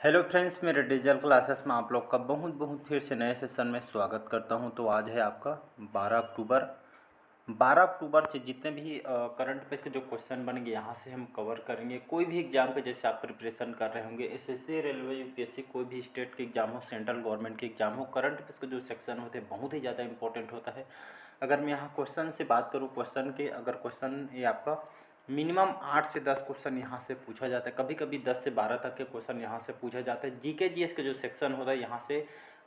Hello friends, मेरे digital classes में आप लोग का बहुत बहुत फिर से नए सेशन में स्वागत करता हूं। तो आज है आपका 12 अक्टूबर। 12 अक्टूबर से जितने भी करंट अफेयर्स के जो क्वेश्चन बनेंगे यहाँ से हम कवर करेंगे। कोई भी एग्जाम के जैसे आप प्रिपरेशन कर रहे होंगे, एसएससी, रेलवे, यूपीएससी, कोई भी स्टेट के एग्जाम हो, सेंट्रल गवर्नमेंट के एग्जाम हो, करंट अफेयर्स के जो सेक्शन होते हैं बहुत ही ज़्यादा इंपॉर्टेंट होता है। अगर मैं यहाँ क्वेश्चन से बात करूँ, क्वेश्चन के अगर क्वेश्चन ये आपका मिनिमम 8 से 10 क्वेश्चन यहाँ से पूछा जाता है, कभी कभी 10 से 12 तक के क्वेश्चन यहाँ से पूछा जाता है। जीके जीएस के जो सेक्शन होता है यहाँ से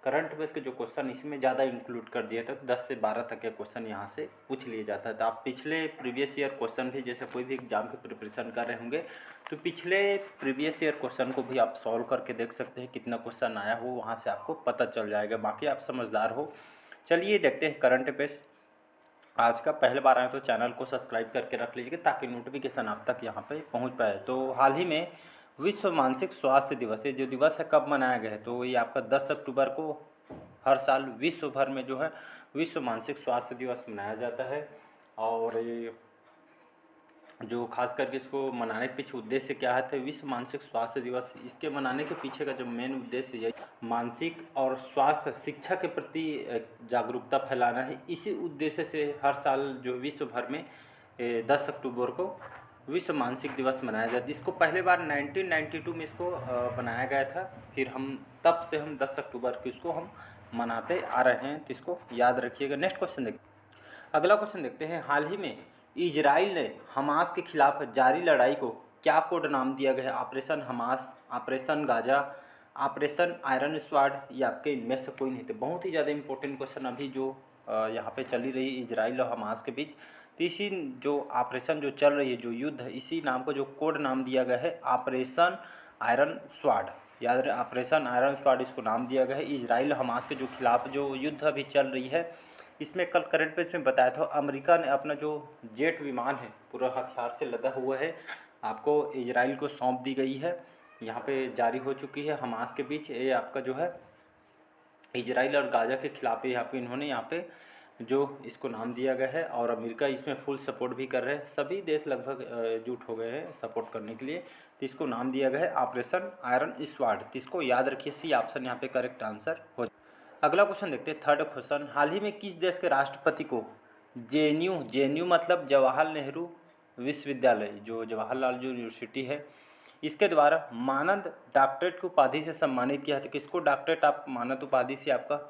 करंट अफेयर्स के जो क्वेश्चन इसमें ज़्यादा इंक्लूड कर दिया था, तो 10 से 12 तक के क्वेश्चन यहाँ से पूछ लिए जाता है। तो आप पिछले प्रीवियस ईयर क्वेश्चन भी, जैसे कोई भी एग्जाम की प्रिपरेशन कर रहे होंगे तो पिछले प्रीवियस ईयर क्वेश्चन को भी आप सॉल्व करके देख सकते हैं, कितना क्वेश्चन आया हो वहाँ से आपको पता चल जाएगा। बाकी आप समझदार हो। चलिए देखते हैं करंट अफेयर्स। आज का पहले बार आए तो चैनल को सब्सक्राइब करके रख लीजिएगा ताकि नोटिफिकेशन आप तक यहाँ पे पहुँच पाए। तो हाल ही में विश्व मानसिक स्वास्थ्य दिवस, ये जो दिवस है कब मनाया गया है, तो ये आपका 10 अक्टूबर को हर साल विश्व भर में जो है विश्व मानसिक स्वास्थ्य दिवस मनाया जाता है। और ये जो खास करके इसको मनाने के पीछे उद्देश्य क्या है, तो विश्व मानसिक स्वास्थ्य दिवस, इसके मनाने के पीछे का जो मेन उद्देश्य है मानसिक और स्वास्थ्य शिक्षा के प्रति जागरूकता फैलाना है। इसी उद्देश्य से हर साल जो विश्व भर में 10 अक्टूबर को विश्व मानसिक दिवस मनाया जाता है। इसको पहले बार 1992 में इसको बनाया गया था। फिर तब से हम 10 अक्टूबर को इसको हम मनाते आ रहे हैं, तो इसको याद रखिएगा। नेक्स्ट क्वेश्चन देखते हैं। अगला क्वेश्चन देखते हैं। हाल ही में इजराइल ने हमास के खिलाफ जारी लड़ाई को क्या कोड नाम दिया गया है? Operation Hamas, operation Gaza, operation iron sword, या आपके इनमें से कोई नहीं। थे बहुत ही ज़्यादा इंपॉर्टेंट क्वेश्चन अभी जो यहाँ पे चली रही इजराइल और हमास के बीच। तो इसी जो ऑपरेशन जो चल रही है, जो युद्ध है, इसी नाम को जो कोड नाम दिया गया है ऑपरेशन आयरन स्वॉर्ड। याद रहे, ऑपरेशन आयरन स्वॉर्ड इसको नाम दिया गया है। इजराइल हमास के जो खिलाफ जो युद्ध अभी चल रही है, इसमें कल करंट पेज में बताया था अमेरिका ने अपना जो जेट विमान है पूरा हथियार से लदा हुआ है, आपको इजराइल को सौंप दी गई है। यहाँ पे जारी हो चुकी है हमास के बीच। ये आपका जो है इजराइल और गाजा के खिलाफ यहाँ पे इन्होंने यहाँ पे जो इसको नाम दिया गया है, और अमेरिका इसमें फुल सपोर्ट भी कर रहे हैं। सभी देश लगभग एकजुट हो गए हैं सपोर्ट करने के लिए। तो इसको नाम दिया गया है ऑपरेशन आयरन स्वॉर्ड। तो इसको याद रखिए, सी ऑप्शन यहाँ पे करेक्ट आंसर हो। अगला क्वेश्चन देखते हैं, थर्ड क्वेश्चन। हाल ही में किस देश के राष्ट्रपति को जेएनयू मतलब जवाहरलाल नेहरू विश्वविद्यालय, जो जवाहरलाल जो यूनिवर्सिटी है, इसके द्वारा मानद डॉक्टरेट की उपाधि से सम्मानित किया है? तो किसको डॉक्टरेट आप मानद उपाधि से आपका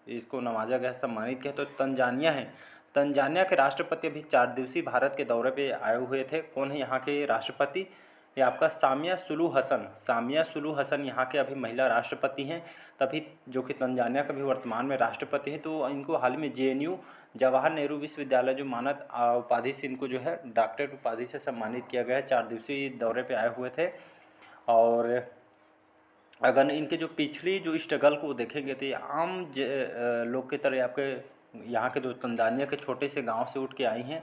इसको नवाजा गया, सम्मानित किया? तो तंजानिया है। तंजानिया के राष्ट्रपति अभी 4 दिवसीय भारत के दौरे पे आए हुए थे। कौन है यहाँ के राष्ट्रपति? ये आपका सामिया सुलू हसन। सामिया सुलू हसन यहाँ के अभी महिला राष्ट्रपति हैं, तभी जो कि तंजानिया का भी वर्तमान में राष्ट्रपति है। तो इनको हाल ही में जेएनयू जवाहर नेहरू विश्वविद्यालय जो मानद उपाधि से इनको जो है डॉक्टरेट उपाधि से सम्मानित किया गया है। 4 दिवसीय दौरे पे आए हुए थे। और अगर इनके जो पिछली जो स्ट्रगल को देखेंगे तो ये आम लोग की तरह आपके यहाँ के जो तंजानिया के छोटे से गांव से उठ के आई हैं,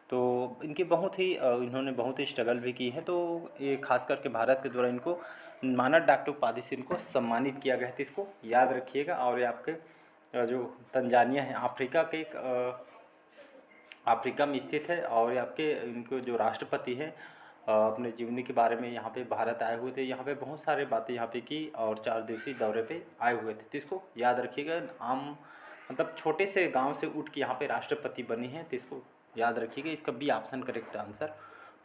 तो इनकी बहुत ही इन्होंने बहुत ही स्ट्रगल भी की है। तो ये खास करके भारत के द्वारा इनको मानद डॉक्टर उपाधि से इनको सम्मानित किया गया है। तो इसको याद रखिएगा। और ये आपके जो तंजानिया है अफ्रीका के एक अफ्रीका में स्थित है। और ये आपके इनको जो राष्ट्रपति हैं अपने जीवनी के बारे में यहाँ पे भारत आए हुए थे, यहाँ पे बहुत सारे बातें यहाँ पे की, और 4 दिवसीय दौरे पे आए हुए थे। तो इसको याद रखिएगा। आम मतलब छोटे से गांव से उठ के यहाँ पे राष्ट्रपति बनी है, तो इसको याद रखिएगा। इसका बी ऑप्शन करेक्ट आंसर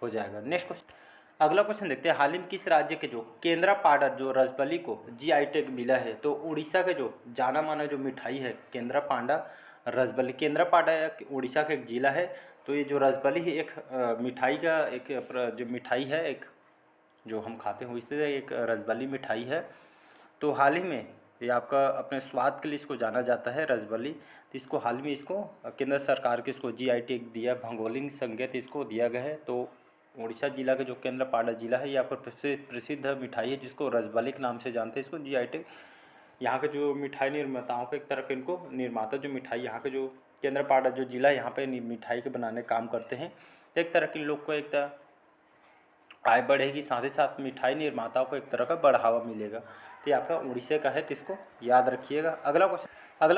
हो जाएगा। नेक्स्ट क्वेश्चन, अगला क्वेश्चन देखते हैं। हाल ही में किस राज्य के जो केंद्रापाड़ा जो रसबली को जीआई टैग मिला है? तो उड़ीसा के जो जाना माना जो मिठाई है केंद्रापाड़ा रसबली। केंद्रापाड़ा उड़ीसा का एक जिला है। तो ये जो रसबली है एक मिठाई का एक जो मिठाई है, एक जो हम खाते हैं इससे एक रसबली मिठाई है। तो हाल ही में ये आपका अपने स्वाद के लिए इसको जाना जाता है रसबली। तो इसको हाल में इसको केंद्र सरकार के इसको जीआई टैग दिया, भौगोलिक संकेत इसको दिया गया है। तो उड़ीसा जिला के जो केंद्रापाड़ा जिला है, यहाँ पर प्रसिद्ध मिठाई है जिसको रसबली के नाम से जानते हैं। इसको जीआई टैग यहाँ के जो मिठाई निर्माताओं को एक तरह के इनको निर्माता जो मिठाई यहाँ के जो केंद्रापाड़ा जो जिला यहाँ पे मिठाई के बनाने काम करते हैं, तो एक तरह के लोग को एक तरह आय बढ़ेगी, साथ ही साथ मिठाई निर्माताओं को एक तरह का बढ़ावा मिलेगा। तो ये आपका उड़ीसा का है, तो इसको याद रखिएगा। अगला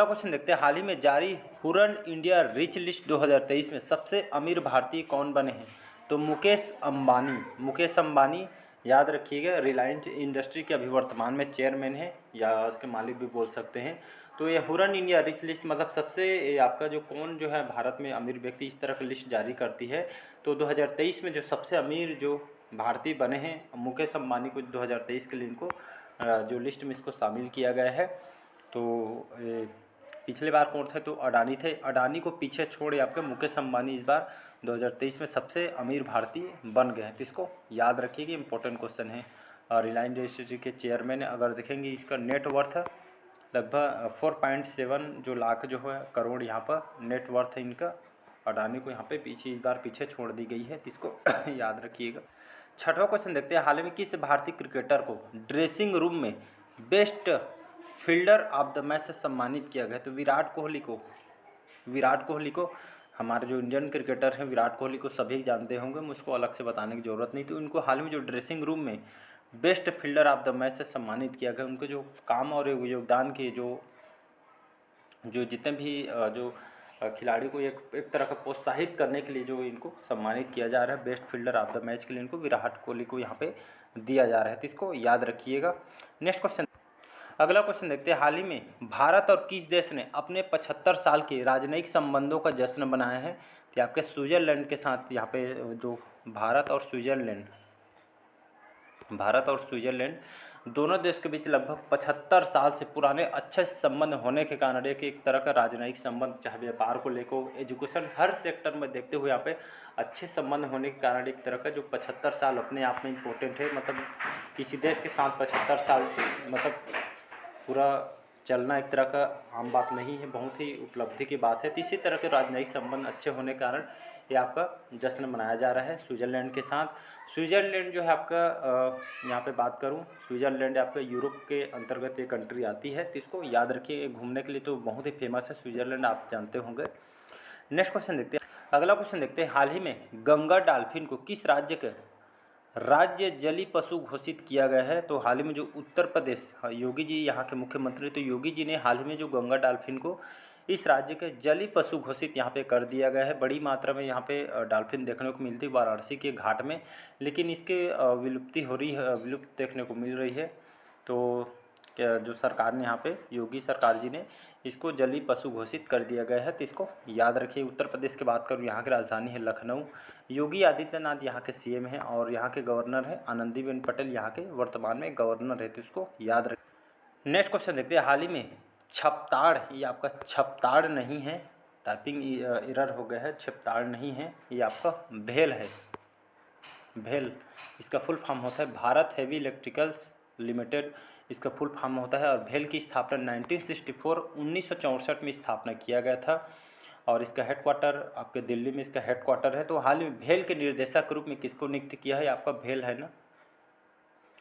क्वेश्चन देखते हैं। हाल ही में जारी हुरन इंडिया रिच लिस्ट 2023 में सबसे अमीर भारतीय कौन बने हैं? तो मुकेश अंबानी याद रखिएगा। रिलायंस इंडस्ट्री के अभी वर्तमान में चेयरमैन है या उसके मालिक भी बोल सकते हैं। तो ये हुरन इंडिया रिच लिस्ट मतलब सबसे आपका जो कौन जो है भारत में अमीर व्यक्ति इस तरह की लिस्ट जारी करती है। तो 2023 में जो सबसे अमीर जो भारतीय बने हैं मुकेश अंबानी को 2023 के लिए इनको जो लिस्ट में इसको शामिल किया गया है। तो पिछले बार कौन थे तो अडानी थे। अडानी को पीछे छोड़ आपके मुकेश अंबानी इस बार 2023 में सबसे अमीर भारतीय बन गए हैं। तो इसको याद रखिए कि इंपॉर्टेंट क्वेश्चन है। और रिलायंस इंडस्ट्री के चेयरमैन अगर देखेंगे इसका नेटवर्थ लगभग 4.7 जो लाख जो है करोड़ यहाँ पर नेटवर्थ है इनका। अडानी को यहाँ पे पीछे इस बार पीछे छोड़ दी गई है। तो इसको याद रखिएगा। छठवां क्वेश्चन देखते हैं, हाल में किस भारतीय क्रिकेटर को ड्रेसिंग रूम में best fielder of the match से सम्मानित किया गया। तो विराट कोहली को हमारे जो इंडियन क्रिकेटर हैं विराट कोहली को सभी जानते होंगे, मुझको अलग से बताने की ज़रूरत नहीं। तो इनको हाल में जो ड्रेसिंग रूम में best fielder of the match से सम्मानित किया गया। उनके जो काम और योगदान के जो जितने भी जो खिलाड़ी को एक तरह का प्रोत्साहित करने के लिए जो इनको सम्मानित किया जा रहा है best fielder of the match के लिए इनको विराट कोहली को यहाँ पे दिया जा रहा है। तो इसको याद रखिएगा। नेक्स्ट क्वेश्चन, अगला क्वेश्चन देखते हैं, हाल ही में भारत और किस देश ने अपने 75 साल के राजनयिक संबंधों का जश्न मनाया है। तो आपके स्विट्जरलैंड के साथ यहाँ पे जो भारत और स्विट्जरलैंड दोनों देश के बीच लगभग 75 साल से पुराने अच्छे संबंध होने के कारण एक तरह का राजनयिक संबंध, चाहे व्यापार को लेकर एजुकेशन हर सेक्टर में देखते हुए यहाँ पे अच्छे संबंध होने के कारण एक तरह का जो 75 साल अपने आप में इम्पोर्टेंट है। मतलब किसी देश के साथ 75 साल मतलब पूरा चलना एक तरह का आम बात नहीं है, बहुत ही उपलब्धि की बात है। तो इसी तरह के राजनयिक संबंध अच्छे होने के कारण ये आपका जश्न मनाया जा रहा है स्विट्ज़रलैंड के साथ। स्विट्ज़रलैंड जो है आपका यहाँ पे बात करूँ, स्विट्ज़रलैंड आपका यूरोप के अंतर्गत एक कंट्री आती है। तो इसको याद रखिए, घूमने के लिए तो बहुत ही फेमस है स्विट्ज़रलैंड, आप जानते होंगे। नेक्स्ट क्वेश्चन देखते हैं, अगला क्वेश्चन देखते हैं, हाल ही में गंगा डॉल्फिन को किस राज्य के राज्य जलीय पशु घोषित किया गया है। तो हाल ही में जो उत्तर प्रदेश योगी जी यहाँ के मुख्यमंत्री, तो योगी जी ने हाल ही में जो गंगा डॉल्फिन को इस राज्य के जलीय पशु घोषित यहाँ पे कर दिया गया है। बड़ी मात्रा में यहाँ पे डॉल्फिन देखने को मिलती है वाराणसी के घाट में, लेकिन इसके विलुप्ति हो रही है, विलुप्त देखने को मिल रही है। तो जो सरकार ने यहाँ पे योगी सरकार जी ने इसको जलीय पशु घोषित कर दिया गया है। तो इसको याद रखिए। उत्तर प्रदेश की बात करूँ, यहाँ की राजधानी है लखनऊ। योगी आदित्यनाथ यहाँ के सीएम हैं और यहाँ के गवर्नर हैं आनंदीबेन पटेल, यहाँ के वर्तमान में गवर्नर है। तो इसको याद रखिए। नेक्स्ट क्वेश्चन देखते हैं, हाल ही में छपताड़, ये आपका छपताड़ नहीं है, टाइपिंग एरर हो गया है, छपताड़ नहीं है, ये आपका भेल है। भेल इसका फुल फॉर्म होता है भारत हेवी इलेक्ट्रिकल्स लिमिटेड, इसका फुल फॉर्म होता है। और भेल की स्थापना 1964 में स्थापना किया गया था और इसका हेडक्वार्टर आपके दिल्ली में इसका हेडक्वार्टर है। तो हाल में भेल के निर्देशक के रूप में किसको नियुक्त किया है, आपका भेल है ना।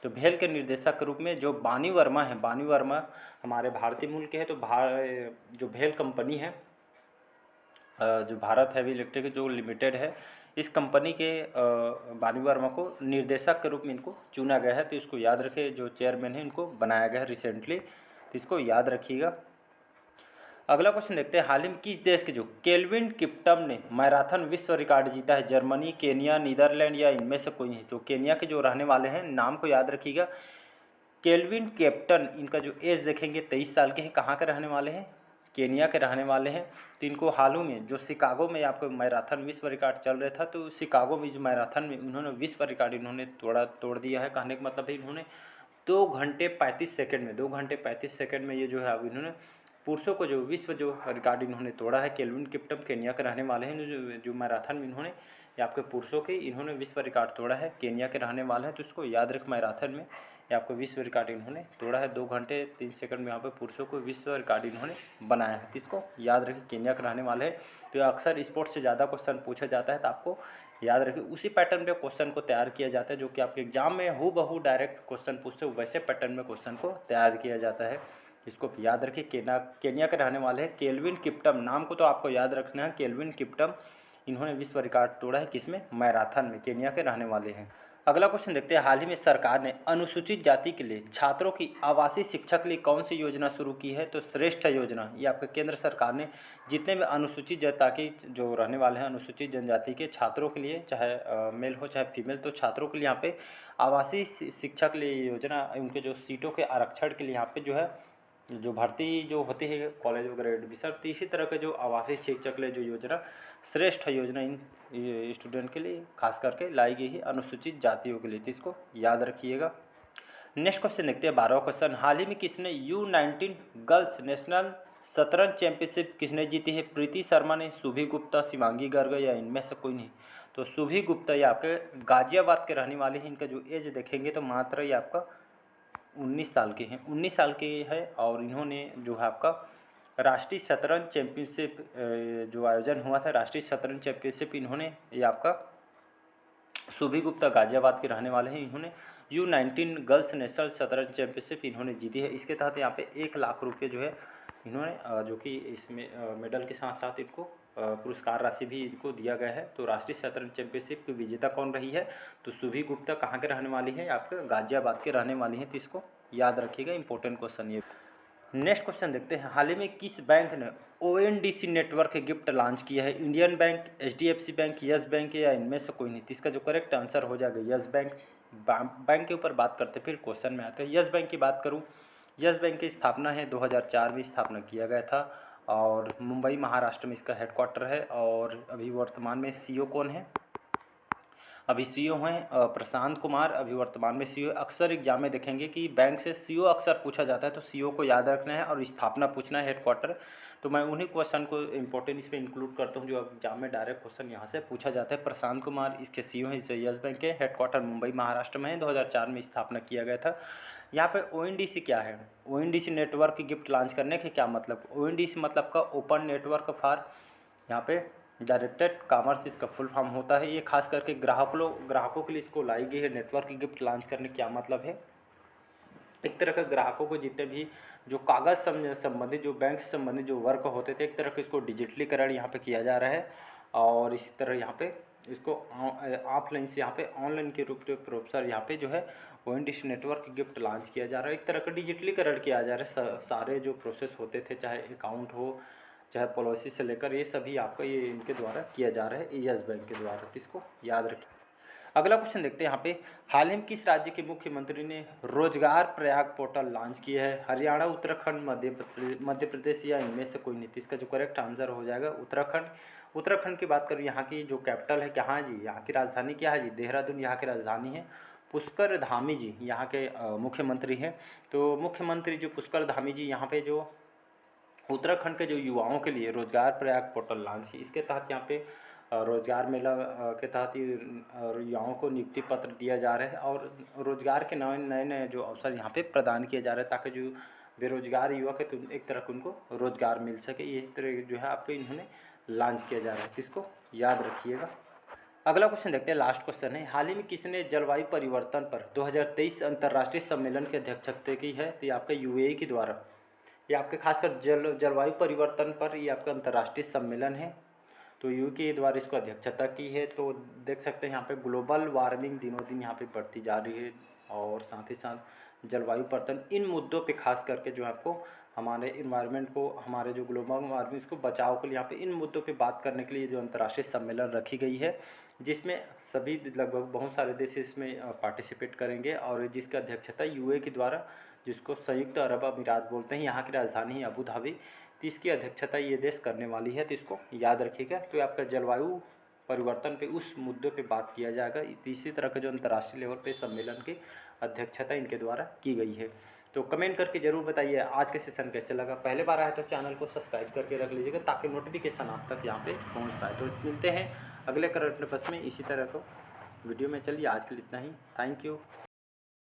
तो भेल के निर्देशक के रूप में जो बानी वर्मा है, बानी वर्मा हमारे भारतीय मूल के हैं। तो जो भेल कंपनी है, जो भारत हैवी इलेक्ट्रिक जो लिमिटेड है, इस कंपनी के बानी वर्मा को निर्देशक के रूप में इनको चुना गया है। तो इसको याद रखिए, जो चेयरमैन है इनको बनाया गया है रिसेंटली। तो इसको याद रखिएगा। अगला क्वेश्चन देखते हैं, हाल ही में किस देश के जो केल्विन किप्टम ने मैराथन विश्व रिकॉर्ड जीता है। जर्मनी, केनिया, नीदरलैंड या इनमें से कोई है। तो केनिया के जो रहने वाले हैं, नाम को याद रखिएगा, केल्विन कैप्टन। इनका जो एज देखेंगे 23 साल के हैं। कहाँ के रहने वाले हैं, केनिया के रहने वाले हैं। तो इनको हाल ही में जो शिकागो में आपको मैराथन विश्व रिकॉर्ड चल रहा था, तो शिकागो में जो मैराथन में उन्होंने विश्व रिकॉर्ड इन्होंने तोड़ दिया है। कहने का मतलब है इन्होंने 2 घंटे 35 सेकंड में ये जो है अब इन्होंने पुरुषों को जो विश्व जो रिकॉर्ड इन्होंने तोड़ा है। केल्विन किप्टम केनिया के रहने वाले हैं। जो मैराथन में इन्होंने ये आपके पुरुषों के इन्होंने विश्व रिकॉर्ड तोड़ा है, केनिया के रहने वाले हैं। तो इसको याद रख, मैराथन में ये आपको विश्व रिकॉर्ड इन्होंने तोड़ा है। 2 घंटे 3 सेकंड में यहाँ पे पुरुषों को विश्व रिकॉर्ड इन्होंने बनाया है। तो इसको याद रखिए, केनिया के रहने वाले हैं। तो अक्सर स्पोर्ट्स से ज़्यादा क्वेश्चन पूछा जाता है, तो आपको याद रखिए उसी पैटर्न पे क्वेश्चन को तैयार किया जाता है जो कि आपके एग्जाम में हूबहू डायरेक्ट क्वेश्चन पूछते हो, वैसे पैटर्न में क्वेश्चन को तैयार किया जाता है। इसको याद रखिए। केनिया के रहने वाले हैं केल्विन किप्टम, नाम को तो आपको याद रखना है। केल्विन किप्टम इन्होंने विश्व रिकॉर्ड तोड़ा है किसमें, मैराथन में, केनिया के रहने वाले हैं। अगला क्वेश्चन देखते हैं, हाल ही में सरकार ने अनुसूचित जाति के लिए छात्रों की आवासीय शिक्षा के लिए कौन सी योजना शुरू की है? तो श्रेष्ठ योजना। ये आपके केंद्र सरकार ने जितने भी अनुसूचित जाति के जो रहने वाले हैं, अनुसूचित जनजाति के छात्रों के लिए, चाहे मेल हो चाहे फीमेल, तो छात्रों के लिए यहाँ पे आवासीय शिक्षा के लिए योजना, उनके जो सीटों के आरक्षण के लिए यहाँ पे जो है जो भर्ती जो होती है कॉलेज वगैरह एडमिशन, तो इसी तरह के जो आवासीय शिक्षा के लिए जो योजना, श्रेष्ठ योजना इन स्टूडेंट के लिए खास करके लाई गई है, अनुसूचित जातियों के लिए, तो इसको याद रखिएगा। नेक्स्ट क्वेश्चन देखते हैं, 12वां क्वेश्चन, हाल ही में किसने U19 गर्ल्स नेशनल शतरंज चैंपियनशिप किसने जीती है? प्रीति शर्मा ने, शुभी गुप्ता, शिवांगी गर्ग या इनमें से कोई नहीं? तो शुभी गुप्ता ये आपके गाजियाबाद के रहने वाले हैं। इनका जो एज देखेंगे तो मात्र ये आपका 19 साल के हैं, 19 साल के है। और इन्होंने जो है आपका राष्ट्रीय शतरंज चैंपियनशिप जो आयोजन हुआ था, राष्ट्रीय शतरंज चैंपियनशिप, इन्होंने ये आपका शुभी गुप्ता गाजियाबाद के रहने वाले हैं। इन्होंने U19 गर्ल्स नेशनल शतरंज चैंपियनशिप इन्होंने जीती है। इसके तहत यहाँ पे 1 लाख रुपये जो है इन्होंने जो कि इसमें मेडल के साथ साथ इनको पुरस्कार राशि भी इनको दिया गया है। तो राष्ट्रीय शतरंज चैंपियनशिप की विजेता कौन रही है? तो शुभी गुप्ता कहाँ के रहने वाली है? आपके गाजियाबाद के रहने वाली हैं, तो इसको याद रखिएगा, इंपॉर्टेंट क्वेश्चन ये। नेक्स्ट क्वेश्चन देखते हैं, हाल ही में किस बैंक ने ONDC नेटवर्क गिफ्ट लॉन्च किया है? Indian bank, HDFC bank, yes bank या इनमें से कोई नहीं? तो इसका जो करेक्ट आंसर हो जाएगा यस बैंक। बैंक के ऊपर बात करते फिर क्वेश्चन में आते हैं। यस बैंक की बात करूं, यस बैंक की स्थापना है 2004 में स्थापना किया गया था और मुंबई महाराष्ट्र में इसका हेडक्वार्टर है। और अभी वर्तमान में CEO कौन है? अभी CEO हैं प्रशांत कुमार, अभी वर्तमान में CEO। अक्सर एग्जाम में देखेंगे कि बैंक से CEO अक्सर पूछा जाता है, तो CEO को याद रखना है और स्थापना पूछना है, हेडक्वार्टर। तो मैं उन्हीं क्वेश्चन को इंपॉर्टेंट इसमें इंक्लूड करता हूँ जो एग्जाम में डायरेक्ट क्वेश्चन यहाँ से पूछा जाता है। प्रशांत कुमार इसके CEO हैं, इसे यस बैंक के, हेडक्वार्टर मुंबई महाराष्ट्र में है, 2004 में स्थापना किया गया था। यहाँ पे ONDC क्या है? ONDC नेटवर्क गिफ्ट लॉन्च करने के क्या मतलब? ONDC मतलब का ओपन नेटवर्क फॉर यहाँ पे डायरेक्टेड कॉमर्स इसका फुल फॉर्म होता है। ये खास करके ग्राहकों के लिए इसको लाई गई है। नेटवर्क गिफ्ट लॉन्च करने क्या मतलब है? एक तरह का ग्राहकों को जितने भी जो कागज़ संबंधित, जो बैंक से संबंधित जो वर्क होते थे, एक तरह का इसको डिजिटलीकरण यहाँ पे किया जा रहा है। और इसी तरह यहाँ पे इसको ऑफलाइन से यहाँ पे ऑनलाइन के रूप में प्रोफेसर यहाँ पे जो है ONDC नेटवर्क गिफ्ट लॉन्च किया जा रहा है। एक तरह का डिजिटलीकरण किया जा रहा है। सारे जो प्रोसेस होते थे, चाहे अकाउंट हो चाहे पॉलिसी से लेकर, ये सभी आपका ये इनके द्वारा किया जा रहा है, यस बैंक के द्वारा, तो इसको याद रखिए। अगला क्वेश्चन देखते हैं यहाँ पे, हाल ही में किस राज्य के मुख्यमंत्री ने रोजगार प्रयाग पोर्टल लॉन्च किया है? हरियाणा, उत्तराखंड, मध्य प्रदेश या इनमें से कोई नहीं? तो इसका जो करेक्ट आंसर हो जाएगा उत्तराखंड। उत्तराखंड की बात करें, यहाँ की जो कैपिटल है कहाँ जी? यहाँ की राजधानी क्या है जी? देहरादून यहाँ की राजधानी है। पुष्कर धामी जी यहाँ के मुख्यमंत्री हैं। तो मुख्यमंत्री जो पुष्कर धामी जी यहाँ पे जो उत्तराखंड के जो युवाओं के लिए रोजगार प्रयाग पोर्टल लॉन्च की, इसके तहत यहाँ पे रोजगार मेला के तहत युवाओं को नियुक्ति पत्र दिया जा रहा है और रोजगार के नए नए जो अवसर यहाँ पे प्रदान किए जा रहे हैं, ताकि जो बेरोजगार युवक है तो एक तरह के उनको रोजगार मिल सके। ये तरह जो है आपको इन्होंने लॉन्च किया जा रहा है, इसको याद रखिएगा। अगला क्वेश्चन देखते हैं, लास्ट क्वेश्चन है, हाल ही में किसने जलवायु परिवर्तन पर 2023 अंतर्राष्ट्रीय सम्मेलन की अध्यक्षता की है? तो ये आपका UAE के द्वारा, ये आपके खासकर जलवायु परिवर्तन पर ये आपका अंतर्राष्ट्रीय सम्मेलन है, तो UAE के द्वारा इसको अध्यक्षता की है। तो देख सकते हैं यहाँ पे ग्लोबल वार्मिंग दिनों दिन यहाँ पे बढ़ती जा रही है और साथ ही साथ जलवायु परिवर्तन, इन मुद्दों पे खास करके जो है आपको हमारे इन्वायरमेंट को, हमारे जो ग्लोबल वार्मिंग को बचाव के लिए यहाँ पे इन मुद्दों पे बात करने के लिए जो अंतर्राष्ट्रीय सम्मेलन रखी गई है, जिसमें सभी लगभग बहुत सारे देश इसमें पार्टिसिपेट करेंगे और जिसका अध्यक्षता UAE के द्वारा, जिसको संयुक्त अरब अमीरात बोलते हैं, यहाँ की राजधानी है अबू धाबी, तो इसकी अध्यक्षता ये देश करने वाली है, तो इसको याद रखिएगा। तो आपका जलवायु परिवर्तन पे उस मुद्दे पे बात किया जाएगा। इसी तरह का जो अंतर्राष्ट्रीय लेवल पे सम्मेलन की अध्यक्षता इनके द्वारा की गई है। तो कमेंट करके ज़रूर बताइए आज के सेशन कैसे लगा। पहले बार आए तो चैनल को सब्सक्राइब करके रख लीजिएगा ताकि नोटिफिकेशन आप तक यहाँ पे पहुँच पाए। तो मिलते हैं अगले करंट अफेयर्स में इसी तरह को वीडियो में। चलिए आज के लिए इतना ही, थैंक यू।